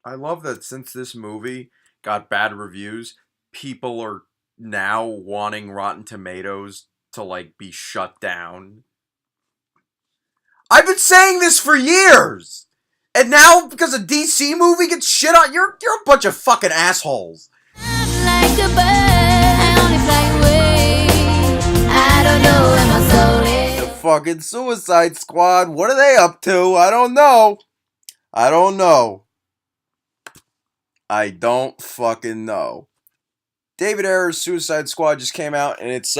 I love that since this movie got bad reviews, people are now wanting Rotten Tomatoes to like be shut down. I've been saying this for years. And now because a DC movie gets shit on, you're a bunch of fucking assholes. Like a bird, I only fly away. I don't know where my soul The is. fucking Suicide Squad, what are they up to? I don't know. I don't know. I don't fucking know. David Ayer's Suicide Squad just came out and it's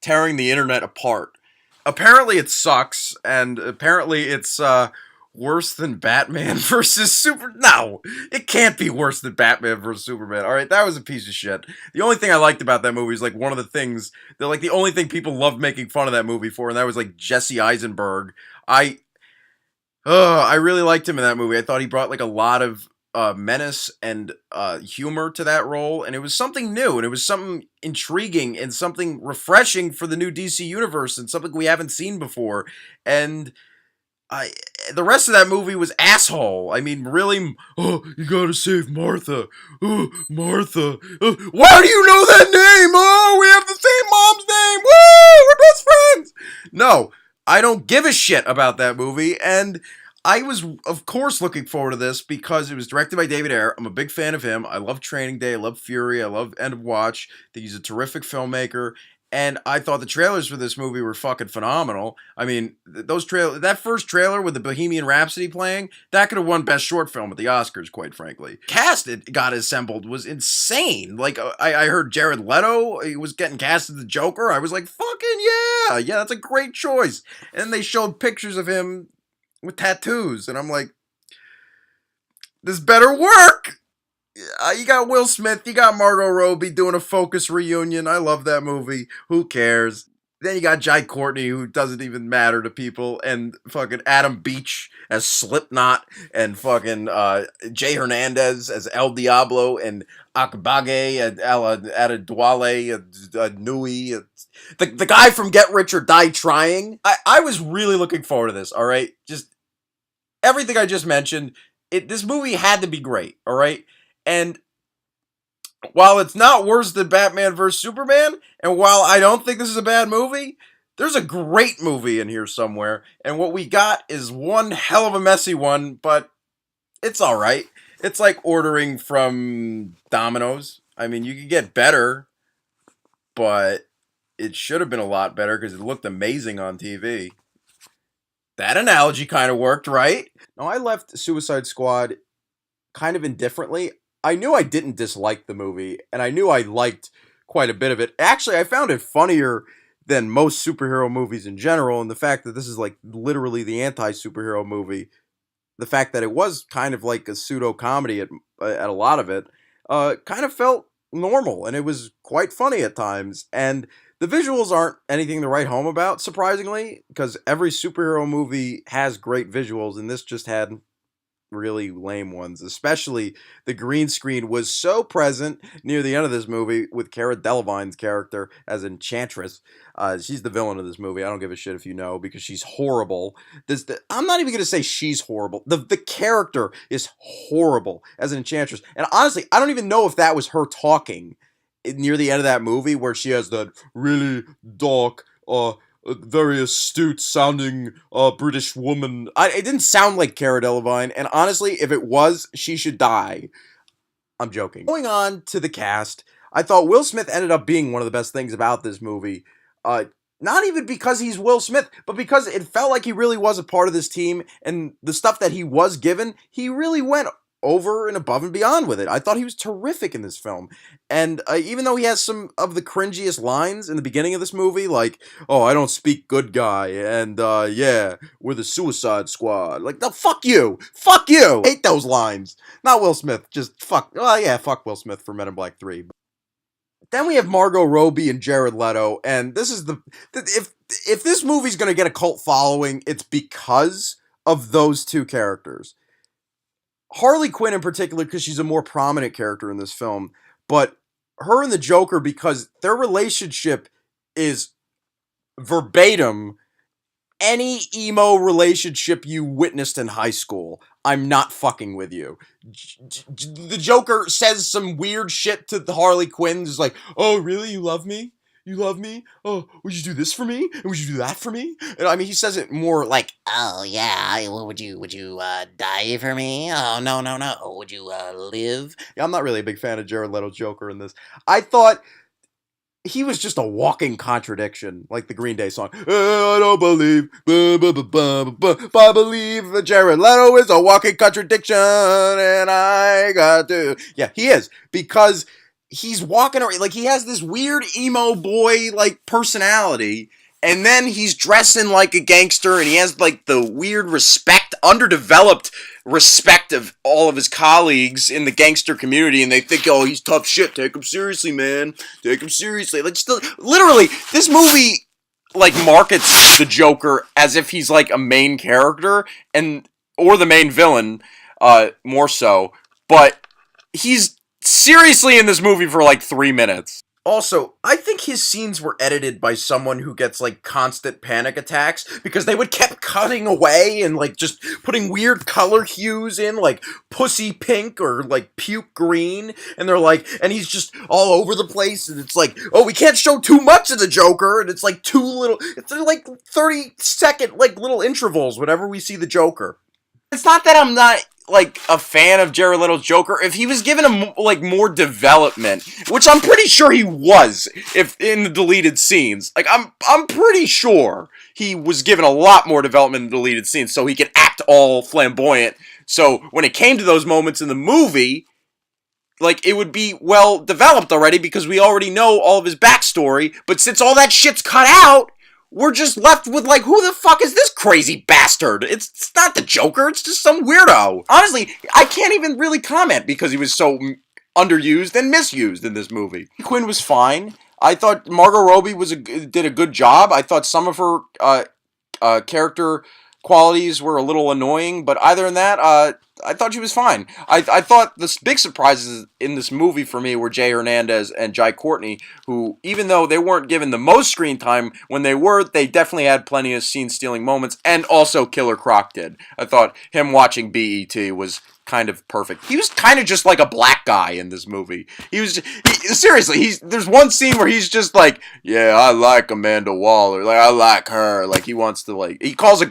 tearing the internet apart. Apparently it sucks, and apparently it's worse than Batman versus Super. No, it can't be worse than Batman versus Superman. All right, that was a piece of shit. The only thing I liked about that movie is like one of the things that like the only thing people loved making fun of that movie for, and that was like Jesse Eisenberg. I I really liked him in that movie. I thought he brought like a lot of menace and humor to that role, and it was something new, and it was something intriguing and something refreshing for the new DC universe, and something we haven't seen before. And I, the rest of that movie was asshole. I mean, really, oh, you gotta save Martha. Oh, Martha. Why do you know that name? Oh, we have the same mom's name. Woo, we're best friends. No, I don't give a shit about that movie, and I was, of course, looking forward to this because it was directed by David Ayer. I'm a big fan of him. I love Training Day. I love Fury. I love End of Watch. I think he's a terrific filmmaker. And I thought the trailers for this movie were fucking phenomenal. I mean, that first trailer with the Bohemian Rhapsody playing, that could have won Best Short Film at the Oscars, quite frankly. Cast it got assembled was insane. Like, I heard Jared Leto, he was getting cast as the Joker. I was like, fucking yeah, that's a great choice. And they showed pictures of him with tattoos, and I'm like, this better work. You got Will Smith, you got Margot Robbie doing a Focus reunion. I love that movie. Who cares? Then you got Jai Courtney, who doesn't even matter to people, and fucking Adam Beach as Slipknot, and fucking Jay Hernandez as El Diablo, and Akbage and Adedwale and Nui. The guy from Get Rich or Die Trying. I was really looking forward to this, alright? Just everything I just mentioned. This movie had to be great, alright? And while it's not worse than Batman vs. Superman, and while I don't think this is a bad movie, there's a great movie in here somewhere. And what we got is one hell of a messy one, but it's alright. It's like ordering from Domino's. I mean, you could get better, but it should have been a lot better because it looked amazing on TV. That analogy kind of worked, right? Now, I left Suicide Squad kind of indifferently. I knew I didn't dislike the movie, and I knew I liked quite a bit of it. Actually, I found it funnier than most superhero movies in general, and the fact that this is like literally the anti-superhero movie, the fact that it was kind of like a pseudo comedy at a lot of it, kind of felt normal, and it was quite funny at times. And the visuals aren't anything to write home about, surprisingly, because every superhero movie has great visuals, and this just had really lame ones. Especially the green screen was so present near the end of this movie with Cara Delevingne's character as Enchantress. She's the villain of this movie. I don't give a shit if you know because she's horrible. I'm not even gonna say she's horrible. The character is horrible as an Enchantress. And honestly, I don't even know if that was her talking near the end of that movie where she has that really dark very astute sounding British woman. It didn't sound like Cara Delevingne, and honestly, if it was, she should die. I'm joking. Going on to the cast, I thought Will Smith ended up being one of the best things about this movie. Not even because he's Will Smith, but because it felt like he really was a part of this team, and the stuff that he was given, he really went over and above and beyond with it. I thought he was terrific in this film. And even though he has some of the cringiest lines in the beginning of this movie, like, oh, I don't speak good guy, and yeah, we're the Suicide Squad. Like, no, fuck you! Fuck you! I hate those lines. Not Will Smith, just fuck, oh yeah, fuck Will Smith for Men in Black 3. Then we have Margot Robbie and Jared Leto, and this is if this movie's gonna get a cult following, it's because of those two characters. Harley Quinn in particular, because she's a more prominent character in this film, but her and the Joker, because their relationship is verbatim any emo relationship you witnessed in high school, I'm not fucking with you. The Joker says some weird shit to the Harley Quinn. He's like, oh, really? You love me? You love me? Oh, would you do this for me? And would you do that for me? And I mean, he says it more like, Oh yeah, would you die for me? Oh no. Would you live? yeah, I'm not really a big fan of Jared Leto's Joker in this. I thought he was just a walking contradiction, like the Green Day song. I don't believe, I believe that Jared Leto is a walking contradiction, and I got to. Yeah, he is, because he's walking around, like, he has this weird emo boy, like, personality, and then he's dressing like a gangster, and he has, like, the weird underdeveloped respect of all of his colleagues in the gangster community, and they think, oh, he's tough shit, take him seriously, man, take him seriously. Like, still, literally, this movie, like, markets the Joker as if he's, like, a main character, or the main villain, more so, but he's seriously in this movie for, like, 3 minutes. Also, I think his scenes were edited by someone who gets, like, constant panic attacks, because they would keep cutting away and, like, just putting weird color hues in, like pussy pink or, like, puke green, and they're like, and he's just all over the place, and it's like, oh, we can't show too much of the Joker, and it's like it's like 30-second, like, little intervals whenever we see the Joker. It's not that I'm not, like, a fan of Jared Leto's Joker. If he was given more development, which I'm pretty sure he was, if in the deleted scenes, like, I'm pretty sure he was given a lot more development in the deleted scenes, so he could act all flamboyant. So when it came to those moments in the movie, like, it would be well developed already, because we already know all of his backstory. But since all that shit's cut out, we're just left with, like, who the fuck is this crazy bastard? It's not the Joker, it's just some weirdo. Honestly, I can't even really comment, because he was so underused and misused in this movie. Quinn was fine. I thought Margot Robbie did a good job. I thought some of her character qualities were a little annoying, but other than that, I thought she was fine. I thought the big surprises in this movie for me were Jay Hernandez and Jai Courtney, who, even though they weren't given the most screen time, when they were, they definitely had plenty of scene-stealing moments, and also Killer Croc did. I thought him watching BET was kind of perfect. He was kind of just like a black guy in this movie. Seriously, there's one scene where he's just like, yeah, I like Amanda Waller, like, I like her, like, he wants to, like, he calls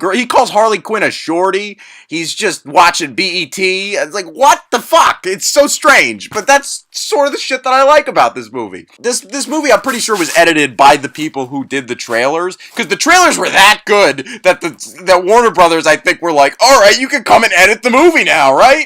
Harley Quinn a shorty. He's just watching BET. It's like, what the fuck? It's so strange, but that's sort of the shit that I like about this movie. This movie, I'm pretty sure, was edited by the people who did the trailers, because the trailers were that good that Warner Brothers, I think, were like, all right, you can come and edit the movie now, right?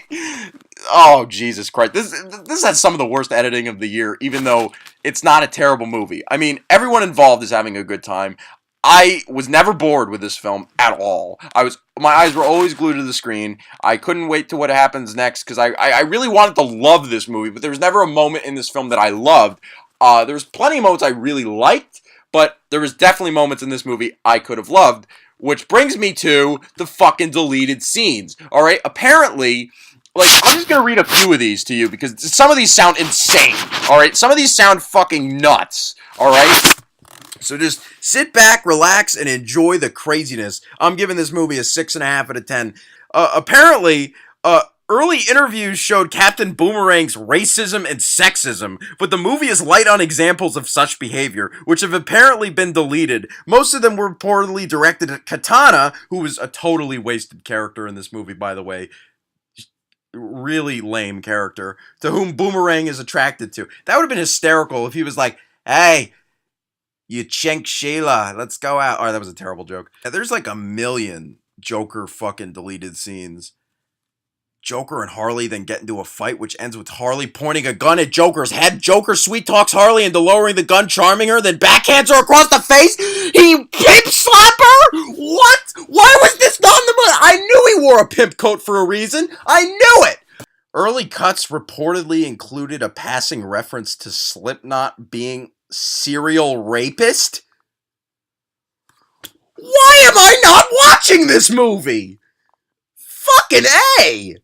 Oh, Jesus Christ. This has some of the worst editing of the year, even though it's not a terrible movie. I mean, everyone involved is having a good time. I was never bored with this film at all. My eyes were always glued to the screen. I couldn't wait to what happens next, because I really wanted to love this movie, but there was never a moment in this film that I loved. There was plenty of moments I really liked, but there was definitely moments in this movie I could have loved, which brings me to the fucking deleted scenes. Alright, apparently, like, I'm just gonna read a few of these to you, because some of these sound insane, alright? Some of these sound fucking nuts, alright? So just sit back, relax, and enjoy the craziness. I'm giving this movie a 6.5 out of 10. Apparently, early interviews showed Captain Boomerang's racism and sexism, but the movie is light on examples of such behavior, which have apparently been deleted. Most of them were reportedly directed at Katana, who was a totally wasted character in this movie, by the way. Really lame character, to whom Boomerang is attracted to. That would have been hysterical if he was like, hey, you chink Sheila, let's go out. Oh, that was a terrible joke. There's like a million Joker fucking deleted scenes. Joker and Harley then get into a fight, which ends with Harley pointing a gun at Joker's head. Joker sweet talks Harley into lowering the gun, charming her, then backhands her across the face. He pimp slap her? What? Why was this not in the movie? I knew he wore a pimp coat for a reason. I knew it. Early cuts reportedly included a passing reference to Slipknot being serial rapist. Why am I not watching this movie? Fucking A!